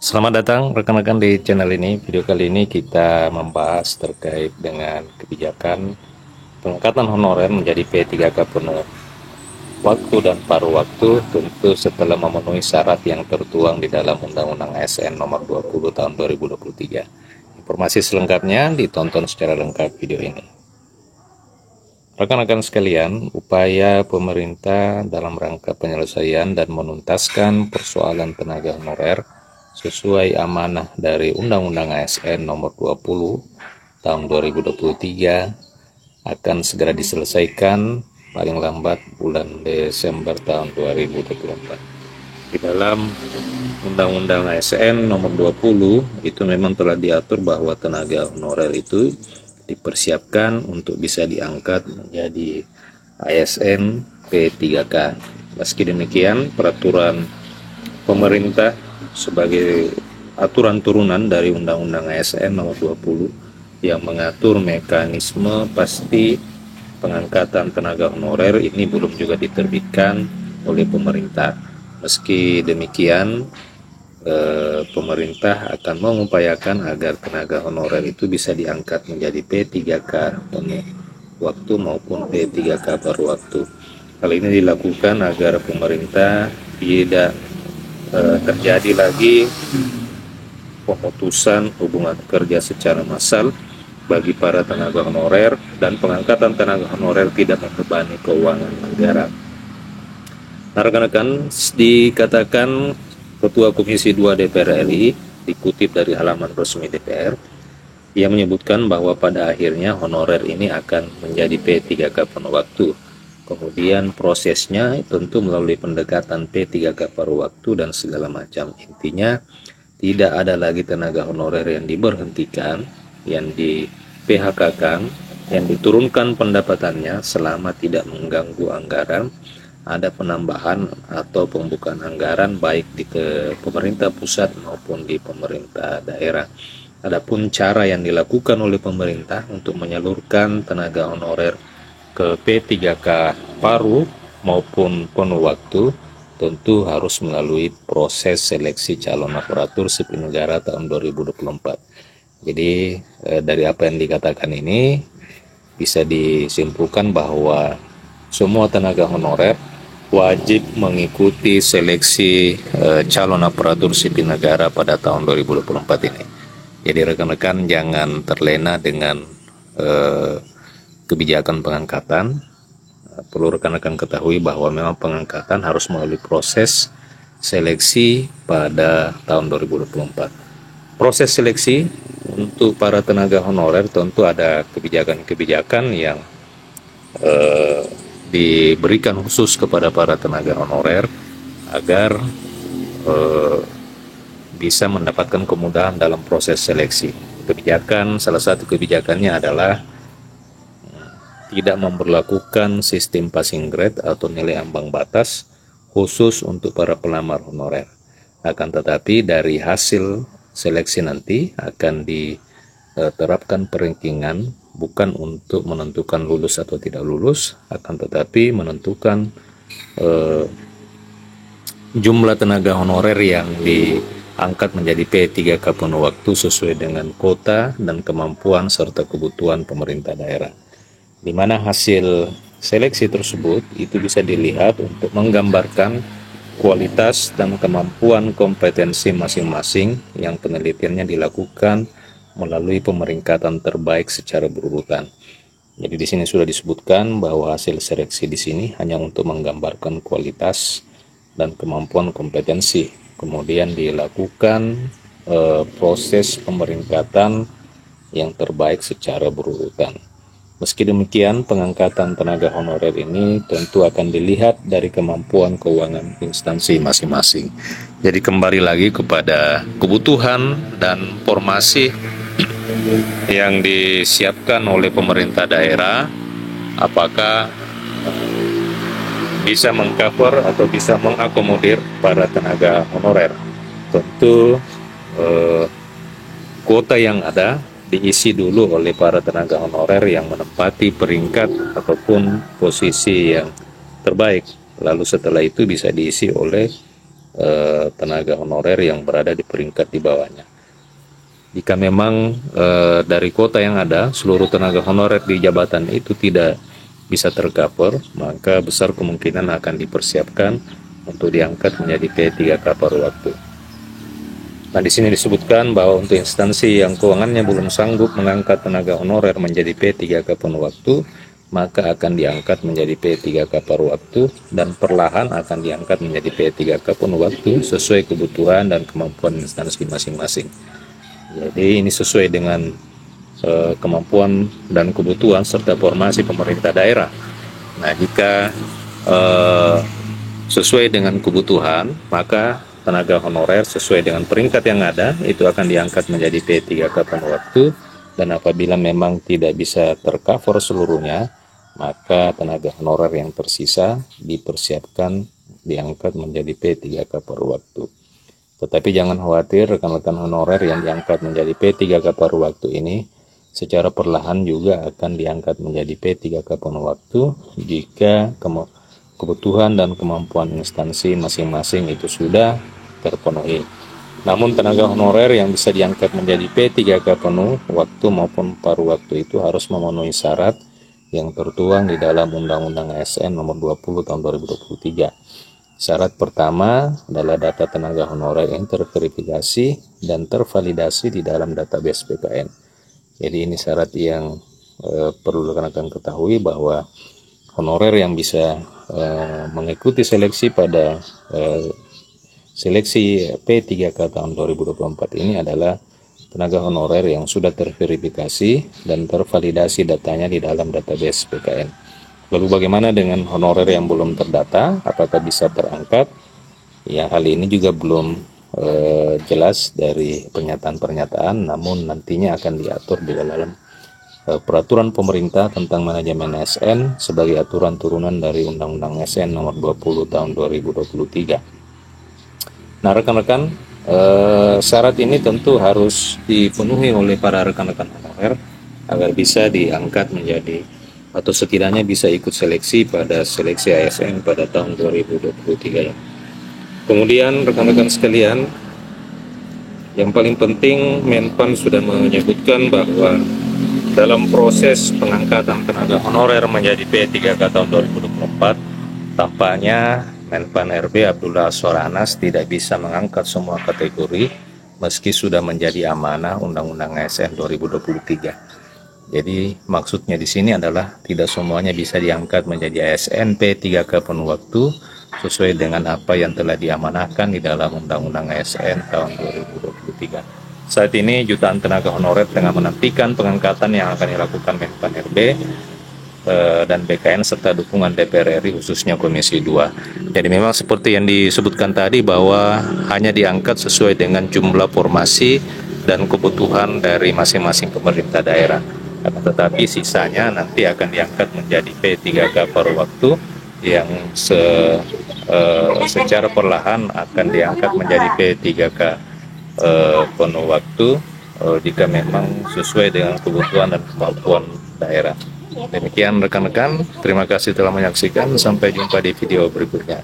Selamat datang rekan-rekan di channel ini. Video kali ini kita membahas terkait dengan kebijakan pengangkatan honorer menjadi P3K penuh waktu dan paruh waktu, tentu setelah memenuhi syarat yang tertuang di dalam Undang-Undang ASN Nomor 20 Tahun 2023. Informasi selengkapnya ditonton secara lengkap video ini. Rekan-rekan sekalian, upaya pemerintah dalam rangka penyelesaian dan menuntaskan persoalan tenaga honorer sesuai amanah dari Undang-Undang ASN Nomor 20 Tahun 2023 akan segera diselesaikan paling lambat bulan Desember tahun 2024. Di dalam Undang-Undang ASN Nomor 20 itu memang telah diatur bahwa tenaga honorer itu dipersiapkan untuk bisa diangkat menjadi ASN P3K. Meski demikian, peraturan pemerintah sebagai aturan turunan dari Undang-Undang ASN Nomor 20 yang mengatur mekanisme pasti pengangkatan tenaga honorer ini belum juga diterbitkan oleh pemerintah. Meski demikian, pemerintah akan mengupayakan agar tenaga honorer itu bisa diangkat menjadi P3K penuh waktu maupun P3K paruh waktu. Hal ini dilakukan agar pemerintah tidak terjadi lagi pemutusan hubungan kerja secara massal bagi para tenaga honorer dan pengangkatan tenaga honorer tidak membebani keuangan negara. Nah, rekan-rekan, dikatakan Ketua Komisi 2 DPR RI dikutip dari halaman resmi DPR, ia menyebutkan bahwa pada akhirnya honorer ini akan menjadi P3K penuh waktu. Kemudian prosesnya tentu melalui pendekatan P3K paruh waktu dan segala macam. Intinya tidak ada lagi tenaga honorer yang diberhentikan, yang di PHK-kan, yang diturunkan pendapatannya selama tidak mengganggu anggaran. Ada penambahan atau pembukaan anggaran baik di pemerintah pusat maupun di pemerintah daerah. Adapun cara yang dilakukan oleh pemerintah untuk menyalurkan tenaga honorer ke P3K paruh maupun penuh waktu tentu harus melalui proses seleksi calon aparatur sipil negara tahun 2024. Jadi dari apa yang dikatakan ini bisa disimpulkan bahwa semua tenaga honorer wajib mengikuti seleksi calon aparatur sipil negara pada tahun 2024 ini. Jadi rekan-rekan jangan terlena dengan kebijakan pengangkatan. Perlu rekan-rekan ketahui bahwa memang pengangkatan harus melalui proses seleksi pada tahun 2024. Proses seleksi untuk para tenaga honorer tentu ada kebijakan-kebijakan yang diberikan khusus kepada para tenaga honorer agar bisa mendapatkan kemudahan dalam proses seleksi. Salah satu kebijakannya adalah tidak memberlakukan sistem passing grade atau nilai ambang batas khusus untuk para pelamar honorer. Akan tetapi dari hasil seleksi nanti akan diterapkan perankingan bukan untuk menentukan lulus atau tidak lulus, akan tetapi menentukan jumlah tenaga honorer yang diangkat menjadi P3K penuh waktu sesuai dengan kota dan kemampuan serta kebutuhan pemerintah daerah. Di mana hasil seleksi tersebut itu bisa dilihat untuk menggambarkan kualitas dan kemampuan kompetensi masing-masing yang penelitiannya dilakukan melalui pemeringkatan terbaik secara berurutan. Jadi di sini sudah disebutkan bahwa hasil seleksi di sini hanya untuk menggambarkan kualitas dan kemampuan kompetensi. Kemudian dilakukan proses pemeringkatan yang terbaik secara berurutan. Meski demikian, pengangkatan tenaga honorer ini tentu akan dilihat dari kemampuan keuangan instansi masing-masing. Jadi kembali lagi kepada kebutuhan dan formasi yang disiapkan oleh pemerintah daerah, apakah bisa mengcover atau bisa mengakomodir para tenaga honorer. Tentu kuota yang ada diisi dulu oleh para tenaga honorer yang menempati peringkat ataupun posisi yang terbaik. Lalu setelah itu bisa diisi oleh tenaga honorer yang berada di peringkat di bawahnya. Jika memang dari kuota yang ada seluruh tenaga honorer di jabatan itu tidak bisa tercover, maka besar kemungkinan akan dipersiapkan untuk diangkat menjadi P3K paruh waktu. Nah, di sini disebutkan bahwa untuk instansi yang keuangannya belum sanggup mengangkat tenaga honorer menjadi P3K penuh waktu, maka akan diangkat menjadi P3K paruh waktu dan perlahan akan diangkat menjadi P3K penuh waktu sesuai kebutuhan dan kemampuan instansi masing-masing. Jadi ini sesuai dengan kemampuan dan kebutuhan serta formasi pemerintah daerah. Nah, jika sesuai dengan kebutuhan, maka tenaga honorer sesuai dengan peringkat yang ada itu akan diangkat menjadi P3K penuh waktu, dan apabila memang tidak bisa tercover seluruhnya, maka tenaga honorer yang tersisa dipersiapkan diangkat menjadi P3K paruh waktu. Tetapi jangan khawatir, rekan-rekan honorer yang diangkat menjadi P3K paruh waktu ini secara perlahan juga akan diangkat menjadi P3K penuh waktu jika kebutuhan dan kemampuan instansi masing-masing itu sudah terpenuhi. Namun tenaga honorer yang bisa diangkat menjadi P3K penuh waktu maupun paruh waktu itu harus memenuhi syarat yang tertuang di dalam Undang-Undang ASN Nomor 20 Tahun 2023. Syarat pertama adalah data tenaga honorer yang terverifikasi dan tervalidasi di dalam database BKN. Jadi ini syarat yang perlu rekan-rekan ketahui, bahwa honorer yang bisa mengikuti seleksi pada seleksi P3K tahun 2024 ini adalah tenaga honorer yang sudah terverifikasi dan tervalidasi datanya di dalam database BKN. Lalu bagaimana dengan honorer yang belum terdata? Apakah bisa terangkat? Ya, hal ini juga belum jelas dari pernyataan-pernyataan, namun nantinya akan diatur di dalam peraturan pemerintah tentang manajemen ASN sebagai aturan turunan dari Undang-Undang ASN Nomor 20 Tahun 2023. Nah, rekan-rekan, syarat ini tentu harus dipenuhi oleh para rekan-rekan honorer agar bisa diangkat menjadi atau setidaknya bisa ikut seleksi pada seleksi ASN pada tahun 2023 ya. Kemudian rekan-rekan sekalian, yang paling penting Menpan sudah menyebutkan bahwa dalam proses pengangkatan tenaga honorer menjadi P3K tahun 2024, tampaknya Menpan RB Abdullah Azwar Anas tidak bisa mengangkat semua kategori meski sudah menjadi amanah Undang-Undang ASN 2023. Jadi maksudnya di sini adalah tidak semuanya bisa diangkat menjadi ASN P3K penuh waktu sesuai dengan apa yang telah diamanahkan di dalam Undang-Undang ASN tahun 2023. Saat ini jutaan tenaga honorer tengah menantikan pengangkatan yang akan dilakukan Menpan RB dan BKN serta dukungan DPR RI khususnya Komisi 2. Jadi memang seperti yang disebutkan tadi bahwa hanya diangkat sesuai dengan jumlah formasi dan kebutuhan dari masing-masing pemerintah daerah. Tetapi sisanya nanti akan diangkat menjadi P3K paruh waktu yang secara perlahan akan diangkat menjadi P3K penuh waktu jika memang sesuai dengan kebutuhan dan kemampuan daerah. Demikian rekan-rekan, terima kasih telah menyaksikan. Sampai jumpa di video berikutnya.